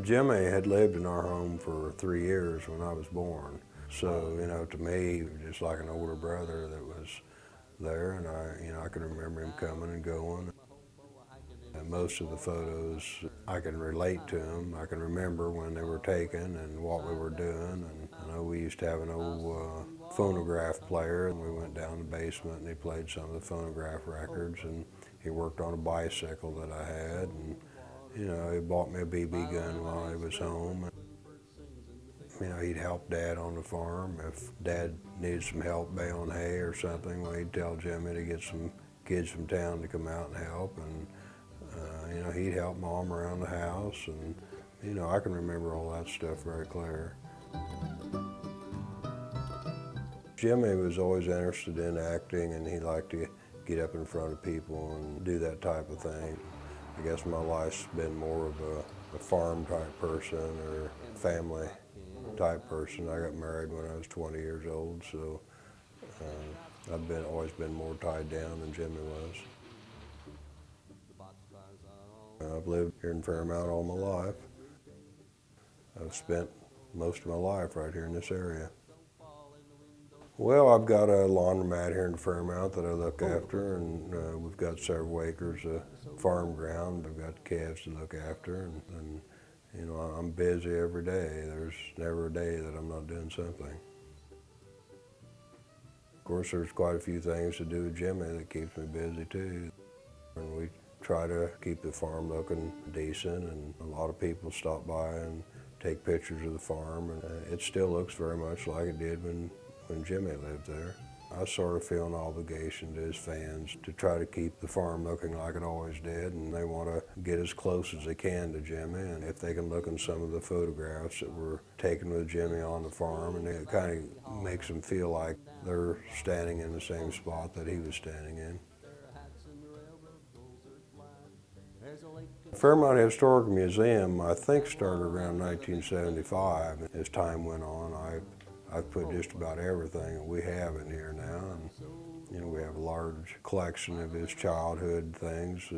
Jimmy had lived in our home for 3 years when I was born. So, to me, he was just like an older brother that was there, and I can remember him coming and going. And most of the photos, I can relate to them. I can remember when they were taken and what we were doing. And I know we used to have an old phonograph player, and we went down the basement and he played some of the phonograph records. And he worked on a bicycle that I had, and he bought me a BB gun while he was home. He'd help Dad on the farm. If Dad needed some help baling hay or something, well, he'd tell Jimmy to get some kids from town to come out and help. And he'd help Mom around the house. And I can remember all that stuff very clear. Jimmy was always interested in acting, and he liked to get up in front of people and do that type of thing. I guess my life's been more of a farm type person or family type person. I got married when I was 20 years old, so I've always been more tied down than Jimmy was. I've lived here in Fairmount all my life. I've spent most of my life right here in this area. Well, I've got a laundromat here in Fairmount that I look after, and we've got several acres of farm ground. I've got calves to look after, and I'm busy every day. There's never a day that I'm not doing something. Of course, there's quite a few things to do with Jimmy that keeps me busy too. And we try to keep the farm looking decent, and a lot of people stop by and take pictures of the farm, and it still looks very much like it did when Jimmy lived there. I sort of feel an obligation to his fans to try to keep the farm looking like it always did, and they want to get as close as they can to Jimmy. And if they can look in some of the photographs that were taken with Jimmy on the farm, and it kind of makes them feel like they're standing in the same spot that he was standing in. Fairmount Historical Museum, I think, started around 1975. As time went on, I've put just about everything that we have in here now. And, we have a large collection of his childhood things,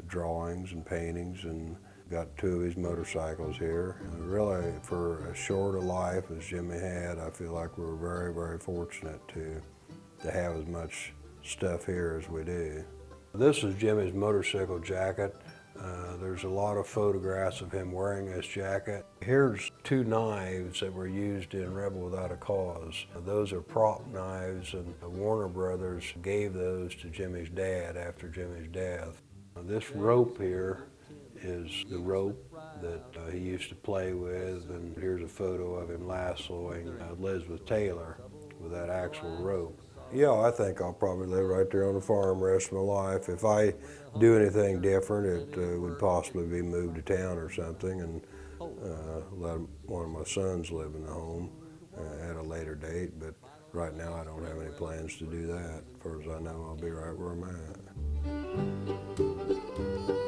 drawings and paintings, and got 2 of his motorcycles here. And really, for as short a life as Jimmy had, I feel like we're very, very fortunate to have as much stuff here as we do. This is Jimmy's motorcycle jacket. There's a lot of photographs of him wearing this jacket. Here's 2 knives that were used in Rebel Without a Cause. Those are prop knives, and the Warner Brothers gave those to Jimmy's dad after Jimmy's death. This rope here is the rope that he used to play with, and here's a photo of him lassoing Elizabeth Taylor with that actual rope. Yeah, I think I'll probably live right there on the farm the rest of my life. If I do anything different, it would possibly be move to town or something and let one of my sons live in the home at a later date. But right now I don't have any plans to do that. As far as I know, I'll be right where I'm at.